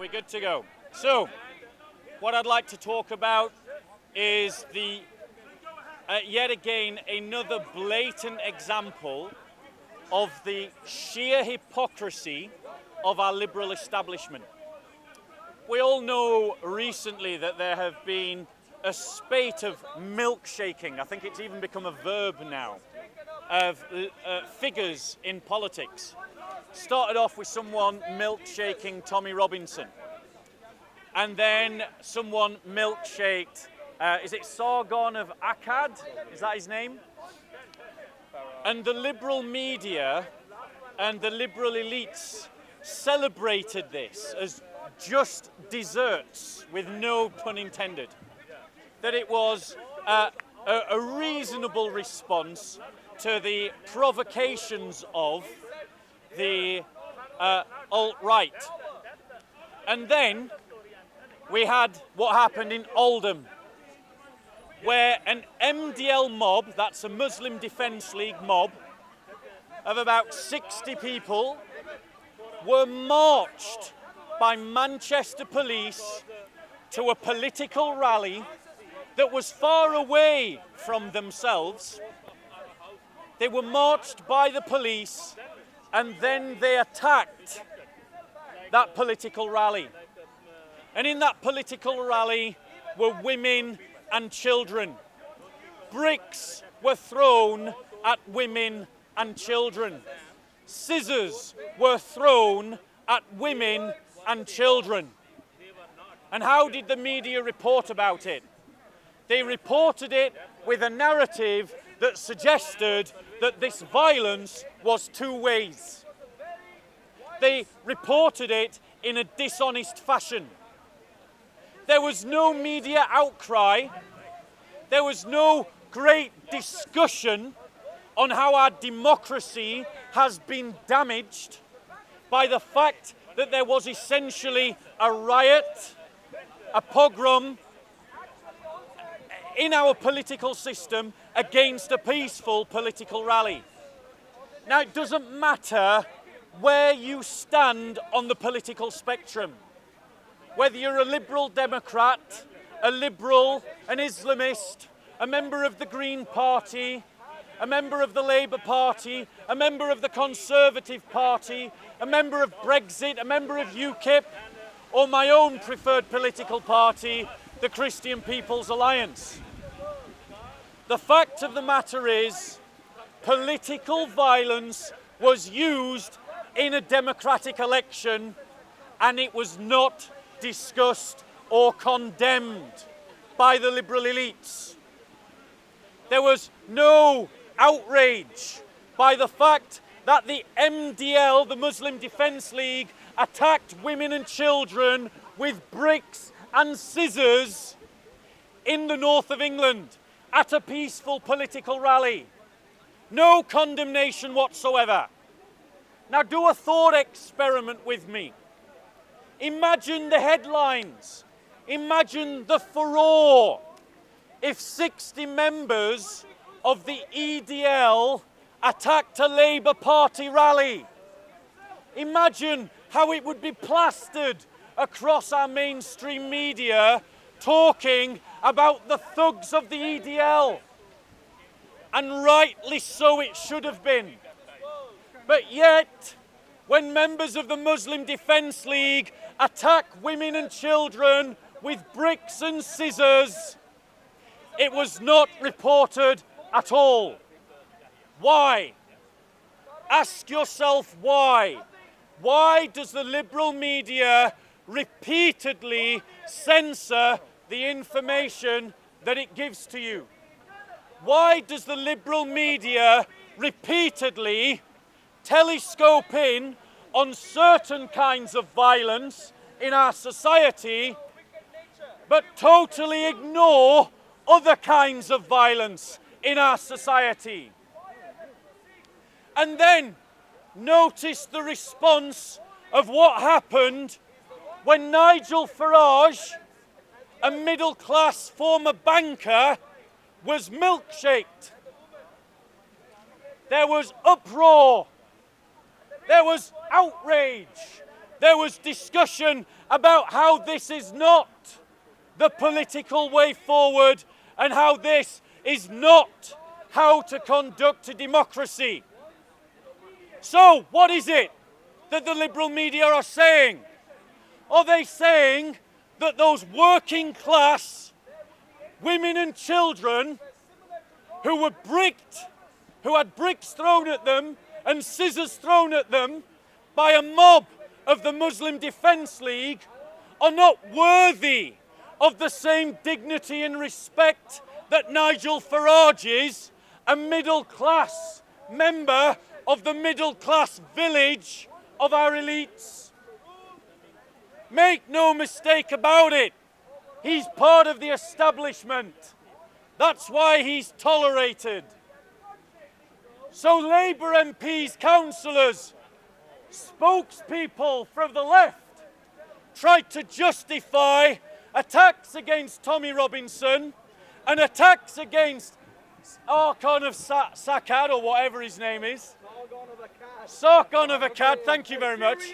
we good to go? So, what I'd like to talk about is yet again another blatant example of the sheer hypocrisy of our liberal establishment. We all know recently that there have been a spate of milkshaking, I think it's even become a verb now, of figures in politics. Started off with someone milkshaking Tommy Robinson, and then someone milkshaked, is it Sargon of Akkad? Is that his name? And the liberal media and the liberal elites celebrated this as just desserts, with no pun intended. That it was a reasonable response to the provocations of the alt-right. And then we had what happened in Oldham, where an MDL mob, that's a Muslim Defence League mob, of about 60 people, were marched by Manchester police to a political rally that was far away from themselves. They were marched by the police, and then they attacked that political rally. And in that political rally were women and children. Bricks were thrown at women and children. Scissors were thrown at women and children. And how did the media report about it? They reported it with a narrative that suggested that this violence was two ways. They reported it in a dishonest fashion. There was no media outcry. There was no great discussion on how our democracy has been damaged by the fact that there was essentially a riot, a pogrom in our political system against a peaceful political rally. Now, it doesn't matter where you stand on the political spectrum, whether you're a Liberal Democrat, a Liberal, an Islamist, a member of the Green Party, a member of the Labour Party, a member of the Conservative Party, a member of Brexit, a member of UKIP, or my own preferred political party, the Christian People's Alliance. The fact of the matter is, political violence was used in a democratic election, and it was not discussed or condemned by the liberal elites. There was no outrage by the fact that the MDL, the Muslim Defence League, attacked women and children with bricks and scissors in the north of England at a peaceful political rally. No condemnation whatsoever. Now do a thought experiment with me. Imagine the headlines. Imagine the furore if 60 members of the EDL attacked a Labour Party rally. Imagine how it would be plastered across our mainstream media, talking about the thugs of the EDL. And rightly so it should have been. But yet, when members of the Muslim Defence League attack women and children with bricks and scissors, it was not reported at all. Why? Ask yourself why. Why does the liberal media repeatedly censor the information that it gives to you? Why does the liberal media repeatedly telescope in on certain kinds of violence in our society, but totally ignore other kinds of violence in our society? And then notice the response of what happened when Nigel Farage, a middle-class former banker, was milkshaked. There was uproar. There was outrage. there was discussion about how this is not the political way forward and how this is not how to conduct a democracy. So, what is it that the liberal media are saying? Are they saying that those working class women and children who were bricked, who had bricks thrown at them and scissors thrown at them by a mob of the Muslim Defence League, are not worthy of the same dignity and respect that Nigel Farage is, a middle-class member of the middle-class village of our elites? Make no mistake about it, he's part of the establishment. That's why he's tolerated. So Labour MPs, councillors, spokespeople from the left tried to justify attacks against Tommy Robinson and attacks against Sargon of Akkad, or whatever his name is. Sargon of Akkad, thank you very much.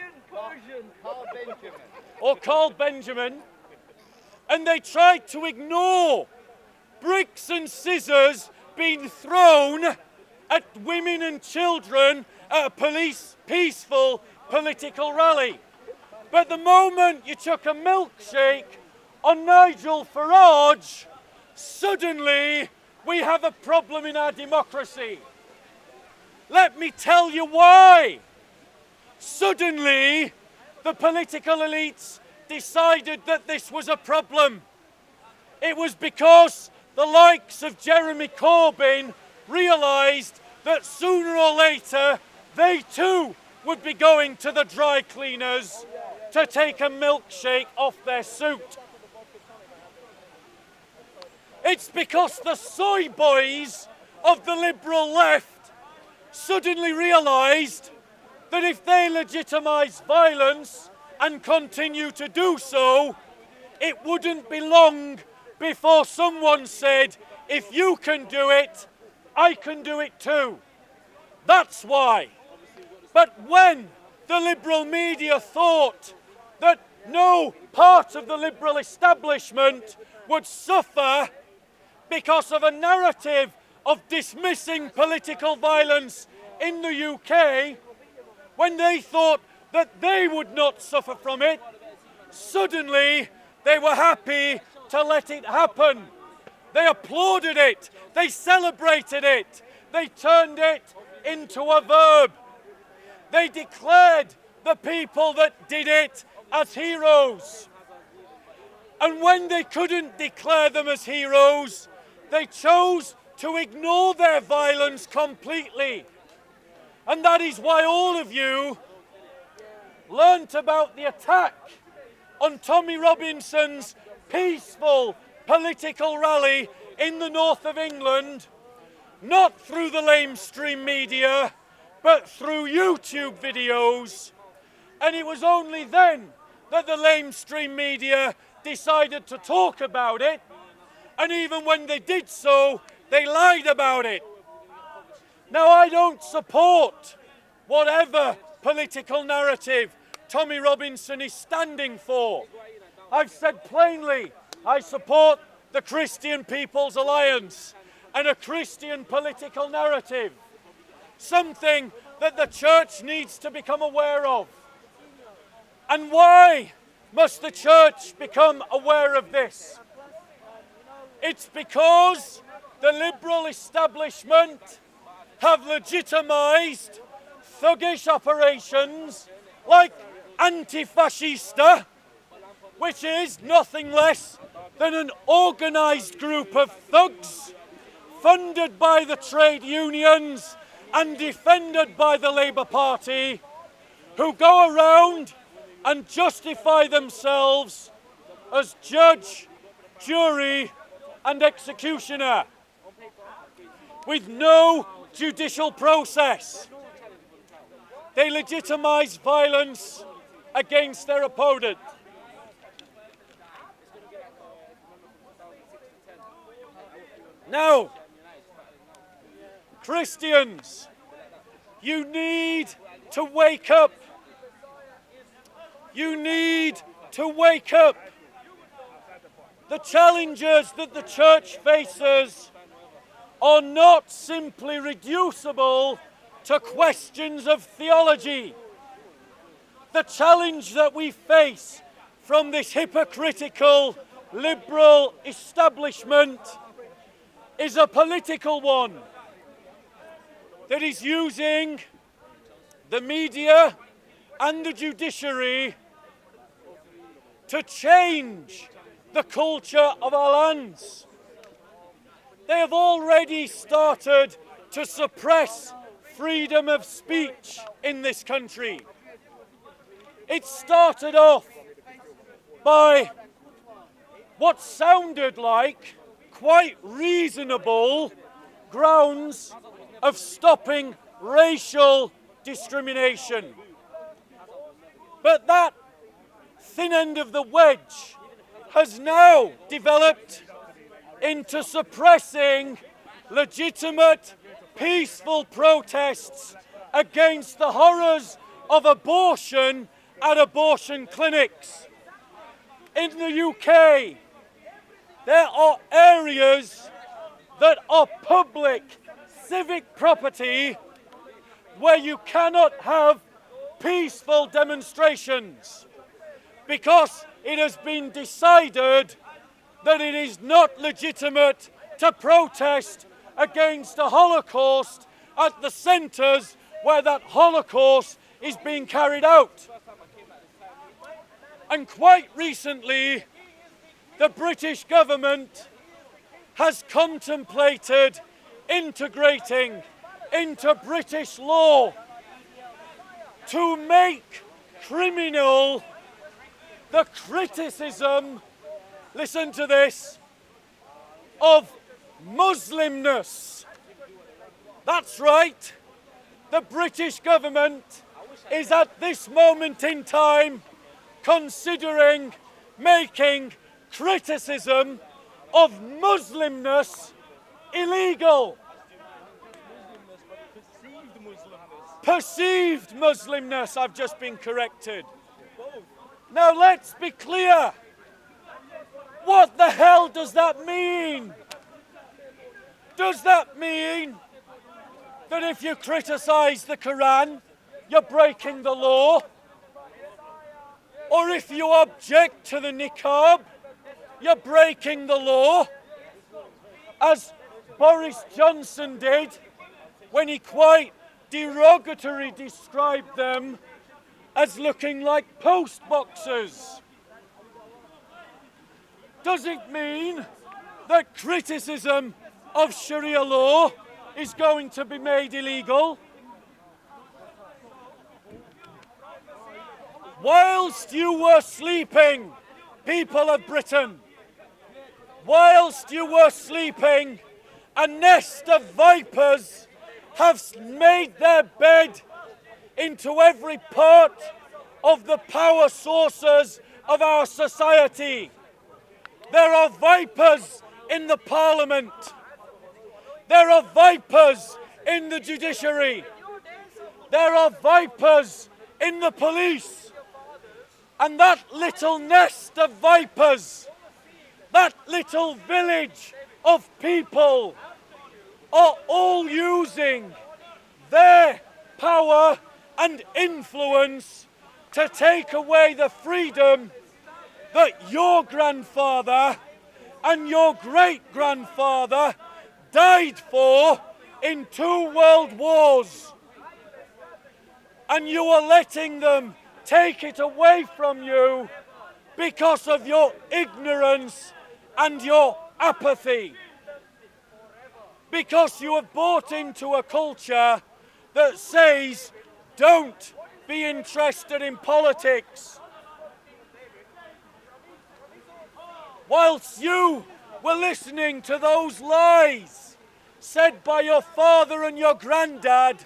Or Carl Benjamin. And they tried to ignore bricks and scissors being thrown at women and children at a peaceful political rally. But the moment you took a milkshake on Nigel Farage, suddenly we have a problem in our democracy. Let me tell you why. Suddenly, the political elites decided that this was a problem. It was because the likes of Jeremy Corbyn realised that sooner or later they too would be going to the dry cleaners to take a milkshake off their suit. It's because the soy boys of the liberal left suddenly realised that if they legitimise violence and continue to do so, it wouldn't be long before someone said, if you can do it, I can do it too. That's why. But when the liberal media thought that no part of the liberal establishment would suffer because of a narrative of dismissing political violence in the UK, when they thought that they would not suffer from it, suddenly they were happy to let it happen. They applauded it, they celebrated it, they turned it into a verb. They declared the people that did it as heroes. And when they couldn't declare them as heroes, they chose to ignore their violence completely. And that is why all of you learnt about the attack on Tommy Robinson's peaceful political rally in the north of England, not through the lamestream media, but through YouTube videos. And it was only then that the lamestream media decided to talk about it, and even when they did so, they lied about it. Now, I don't support whatever political narrative Tommy Robinson is standing for. I've said plainly, I support the Christian People's Alliance and a Christian political narrative, something that the church needs to become aware of. And why must the church become aware of this? It's because the liberal establishment have legitimised thuggish operations like Antifascista, which is nothing less than an organised group of thugs funded by the trade unions and defended by the Labour Party, who go around and justify themselves as judge, jury and executioner, with no judicial process. They legitimise violence against their opponent. Now, Christians, you need to wake up. You need to wake up. The challenges that the church faces are not simply reducible to questions of theology. The challenge that we face from this hypocritical liberal establishment is a political one that is using the media and the judiciary to change the culture of our lands. They have already started to suppress freedom of speech in this country. It started off by what sounded like quite reasonable grounds of stopping racial discrimination. But that thin end of the wedge has now developed into suppressing legitimate, peaceful protests against the horrors of abortion at abortion clinics. In the UK, there are areas that are public civic property where you cannot have peaceful demonstrations because it has been decided that it is not legitimate to protest against a Holocaust at the centres where that Holocaust is being carried out. And quite recently, the British government has contemplated integrating into British law to make criminal the criticism, listen to this, of Muslimness. That's right. The British government is at this moment in time considering making criticism of Muslimness illegal. Perceived Muslimness, I've just been corrected. Now let's be clear. What the hell does that mean? Does that mean that if you criticise the Quran, you're breaking the law? Or if you object to the niqab, you're breaking the law? As Boris Johnson did when he quite derogatorily described them as looking like post boxes. Does it mean that criticism of Sharia law is going to be made illegal? Whilst you were sleeping, people of Britain, whilst you were sleeping, a nest of vipers have made their bed into every part of the power sources of our society. There are vipers in the Parliament. There are vipers in the judiciary. There are vipers in the police. And that little nest of vipers, that little village of people are all using their power and influence to take away the freedom that your grandfather and your great-grandfather died for in 2 world wars. And you are letting them take it away from you because of your ignorance and your apathy. Because you have bought into a culture that says, don't be interested in politics. Whilst you were listening to those lies said by your father and your granddad,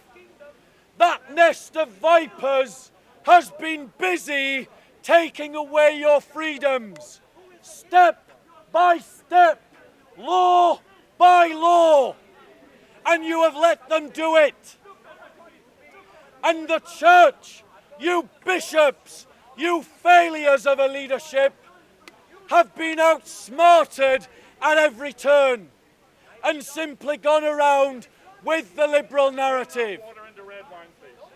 that nest of vipers has been busy taking away your freedoms, step by step, law by law, and you have let them do it. And the church, you bishops, You failures of a leadership have been outsmarted at every turn and simply gone around with the liberal narrative. Water and the red wine, please.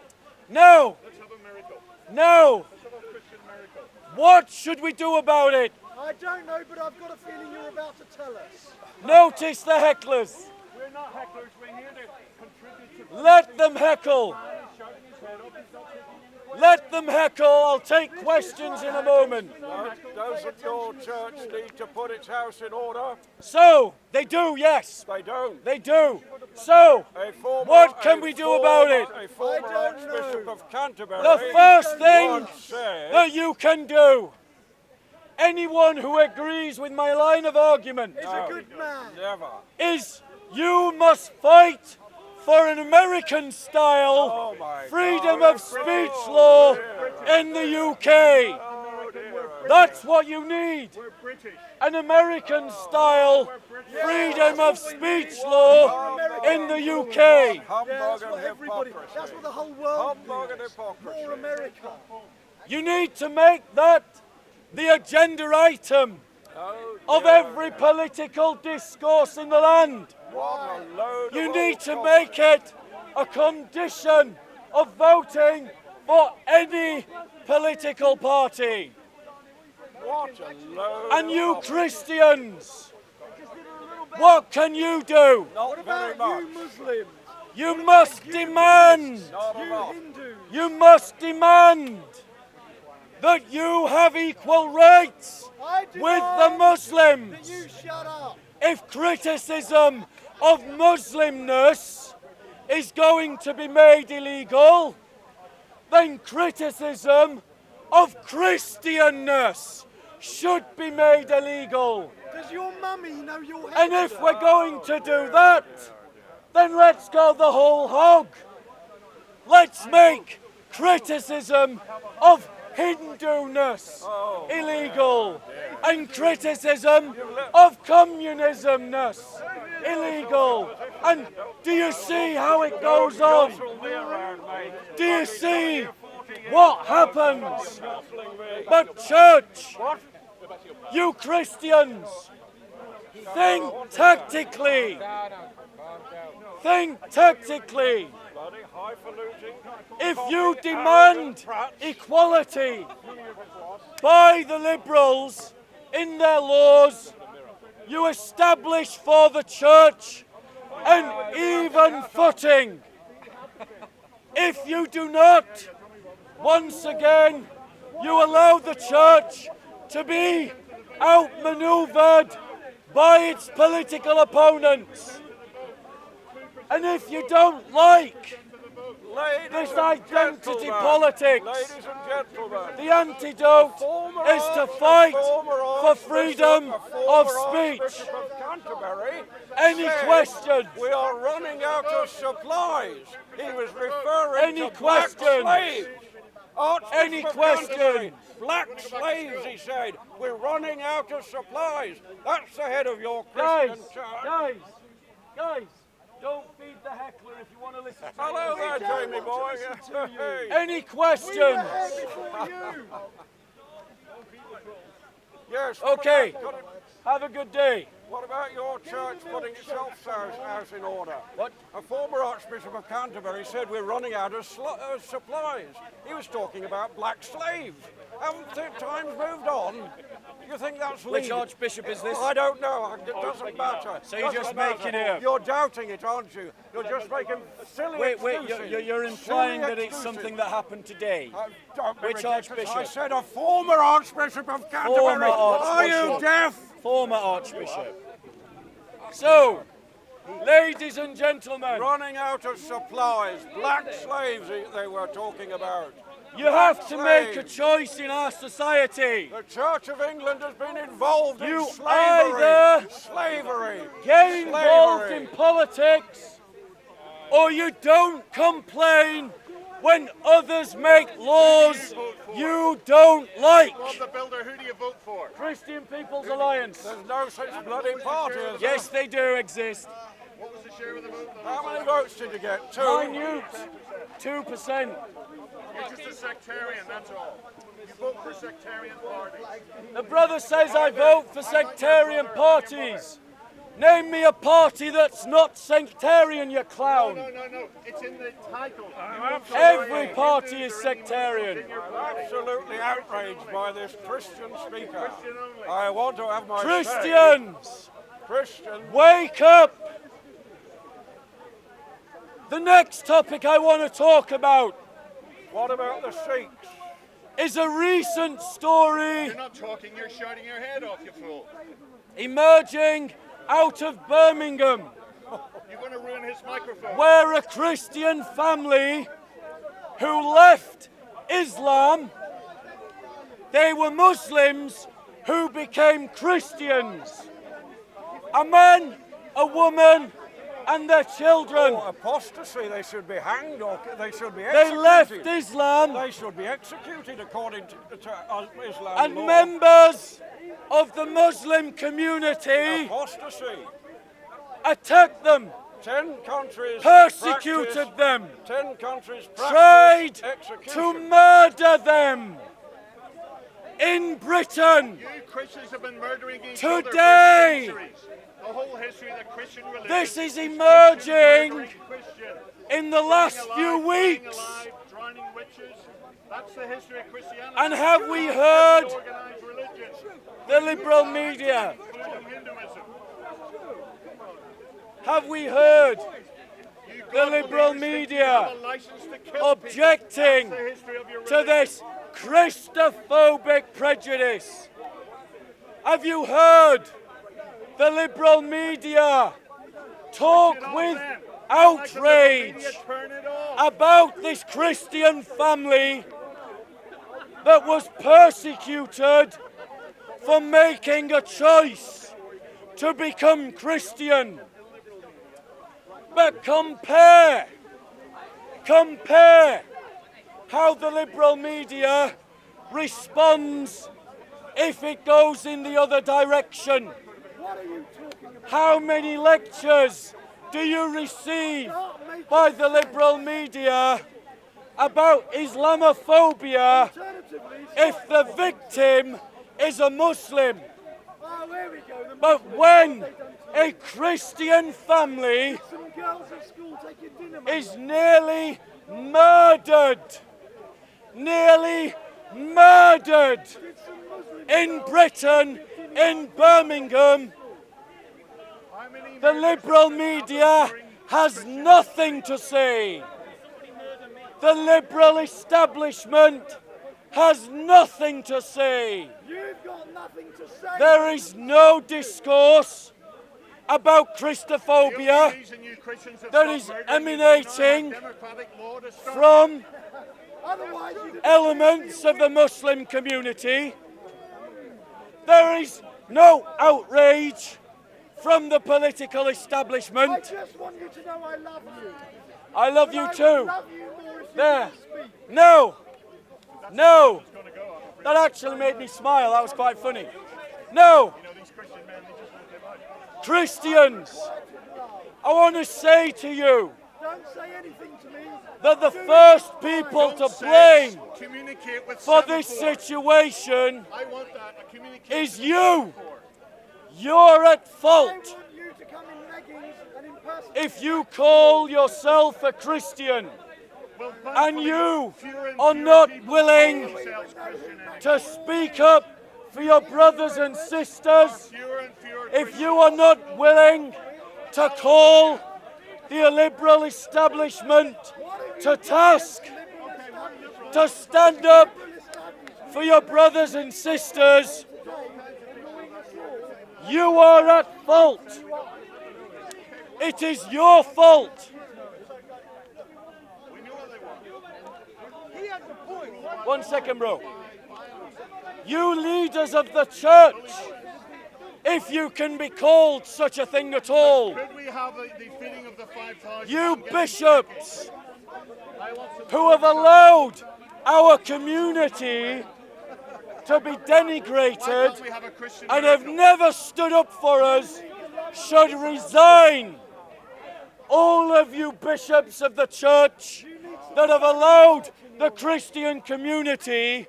No, Let's have a miracle. no. Let's have a Christian miracle. What should we do about it? I don't know, but I've got a feeling you're about to tell us. Notice the hecklers. We're not hecklers. We're here to contribute to... Let them heckle. He's shouting his head up. He's not taking any... Let them heckle. I'll take questions in a moment. Doesn't your church need to put its house in order? So, they do, yes. They don't. They do. So, what can we do about it? A former Archbishop of Canterbury The first thing once said, that you can do, anyone who agrees with my line of argument, He's a good man. never. is you must fight for an American-style Oh my freedom God. of speech law in the UK. Oh dear. That's what you need. We're British. An American-style freedom of speech law in the UK. Yeah, Humbug that's and what everybody, hypocrisy. that's what the whole world Humbug and needs. hypocrisy. More America. You need to make that the agenda item of every political discourse in the land. What a load You of need old to talk. make it a condition of voting for any political party. What a load And of you rubbish. Christians, what can you do? Not very About much. you Muslims, You must demand, Not a you lot. Hindus. you must demand that you have equal rights I with the demand Muslims. that you shut up. If criticism of Muslimness is going to be made illegal, then criticism of Christianness should be made illegal. Does your mummy know your And if we're going to do that, then let's go the whole hog. Let's make criticism of Hinduness illegal and criticism of communismness illegal. And do you see how it goes on? Do you see what happens? But church, you Christians, think tactically. Think tactically. Bloody highfalutin. If you demand equality by the Liberals in their laws, you establish for the church an even footing. If you do not, once again, you allow the church to be outmaneuvered by its political opponents. And if you don't like Ladies this and identity gentlemen, politics, Ladies and gentlemen. the antidote is to fight for freedom of speech. Archbishop of Canterbury Any said, questions? We are running out of supplies. He was referring Any to questions? black slaves. Archbishop Any of Canterbury, questions? Black slaves, he said. We're running out of supplies. That's the head of your Guys, Christian church. guys, don't feed the heckler if you want to listen to Hello me. there, Jamie boy. Hey. Any We were questions? here before you. Yes. Okay. What about, Have a good day. what about your church putting itself house in order? What? A former Archbishop of Canterbury said we're running out of supplies. He was talking about black slaves. Haven't times moved on? You think that's legal? Which archbishop is this? I don't know. It doesn't matter. So you're just making it up? You're doubting it, aren't you? You're just making silly Wait, excuses. you're implying Silly that it's excuses. something that happened today. Don't be Which ridiculous. archbishop? I said a former Archbishop of Canterbury. Former Are you archbishop. deaf? Former archbishop. So, ladies and gentlemen, Running out of supplies. Black slaves they were talking about. you have to make a choice in our society. The Church of England has been involved You in slavery. either Slavery. Get involved Slavery. in politics, or you don't complain when others make laws you don't like. Bob the Builder, who do you vote for? Christian People's Alliance. There's no such bloody party as Yes, they do exist. What was the share of the vote? How many votes did you get? 2? Minute. 2%. You're just a sectarian, that's all. You vote for sectarian parties. The brother says I vote for sectarian parties. Name me a party that's not sectarian, you clown. No. It's in the title. Every party is sectarian. Absolutely outraged by this Christian speaker. I want to have my Christians, say. Christian. wake up! The next topic I want to talk about What about the Sikhs? is a recent story You're not talking, you're shouting your head off, you fool. emerging out of Birmingham, You're going to ruin his microphone. where a Christian family who left Islam, they were Muslims who became Christians. A man, a woman, and their children. Oh, apostasy, they should be hanged or they should be They executed. left Islam, They should be executed according to Islam and law. members of the Muslim community Apostasy. attacked them, 10 countries persecuted them, 10 countries tried practice execution. to murder them. In Britain, You Christians have been murdering each Today, other for centuries. The whole history of the Christian religion. this is Christians emerging murdering Christians. in the last few Burning weeks. alive, drowning witches. That's the history of Christianity. And have we heard Organized religion, the liberal media? including Hinduism. Have we heard You the God liberal believers think you media have a license to kill objecting people. That's the history of your to religion. this Christophobic prejudice? Have you heard the liberal media talk Turn it off with then. Like the outrage media, turn it off. about this Christian family that was persecuted for making a choice to become Christian? But compare how the liberal media responds if it goes in the other direction. What are you talking about? How many lectures do you receive by the liberal media about Islamophobia Alternatively, if the victim is a Muslim? oh, here we go. The But Muslims, when they done a Christian family some girls at school taking dinner money. is nearly murdered Did some Muslims in Britain, in Birmingham, How many the murders liberal have media happened during has Christian nothing to say. The liberal establishment has nothing to say. You've got nothing to say. There is no discourse about The only Christophobia reason you Christians have that stopped is murdering emanating is you don't have democratic law to stop from Otherwise, you'd have elements of the Muslim community. There is no outrage from the political I establishment. just want you to know I love you. I love But you I would too. love you more if you There. didn't speak. No, no. That actually made me smile. That was quite funny. No, You know, these Christian men, they just won't give out. Christians, I want to say to you Don't say anything to me. that the Do first it. people to Don't say, blame communicate with for this Semaphore. situation I want that. A communication is with you. Semaphore. You're at I fault want you to come in leggings and in person. if you call yourself a Christian Well, and thankfully, you fewer and are fewer not people willing call themselves Christian anymore. to speak up for your brothers and sisters, Fewer and fewer if Christians. you are not willing to call the liberal establishment to task, to stand up for your brothers and sisters, you are at fault. It is your fault. We knew what they wanted. He has a point. 1 second, bro. You leaders of the church, if you can be called such a thing at all, Could we have the feeding of the 5,000? you I'm getting- bishops I want some- who have allowed our community to be Why denigrated can't we have a Christian and have miracle? never stood up for us should resign. all of you bishops of the church that have allowed the Christian community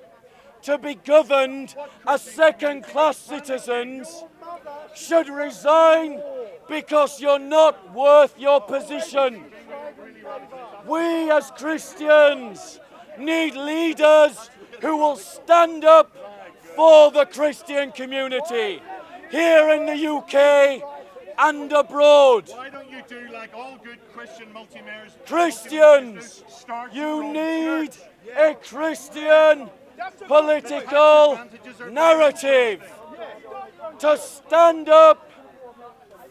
to be governed as second-class citizens should resign because you're not worth your position. We as Christians need leaders who will stand up for the Christian community here in the UK and abroad. Why don't you do like all good Christian multi-mayors? Christians, you need a Christian political narrative to stand up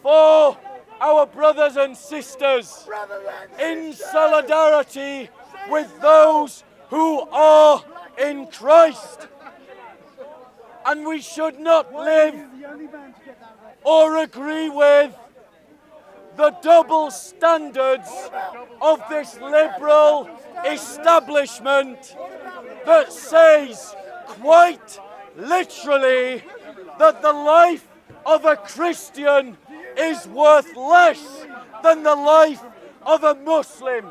for our brothers and sisters in solidarity with those who are in Christ. And we should not live or agree with the double standards of this liberal establishment that says quite literally that the life of a Christian is worth less than the life of a Muslim.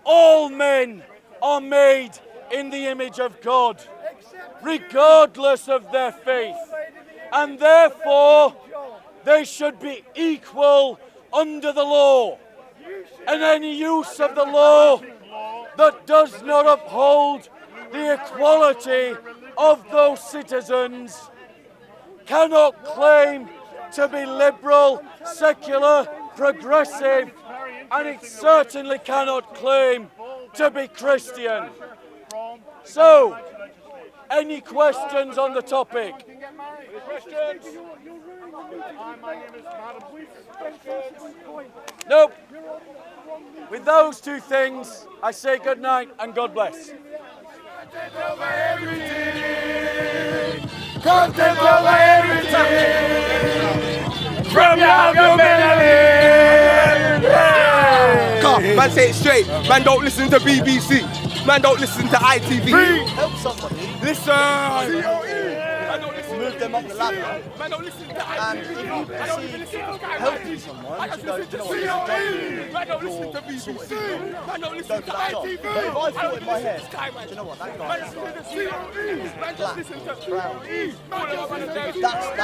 All men are made in the image of God, regardless of their faith, and therefore they should be equal under the law. And any use of the law that does not uphold the equality of those citizens cannot claim to be liberal, secular, progressive, and it certainly cannot claim to be Christian. So, any questions on the topic? Questions? My name is Madam. Nope. With those two things, I say good night and God bless. Content over everything. From your belly. Come, man, say it straight. Man, don't listen to BBC. Man, don't listen to ITV. Help somebody. Listen. Move them up the ladder. Man, don't listen to And if ITV. you see helping someone, you should go, do you know what, Man, don't listen to BBC. Man, don't listen to ITV. But if I thought in my head, do you know what, that guy is Man, just listen to COE. Man, just listen to COE. that's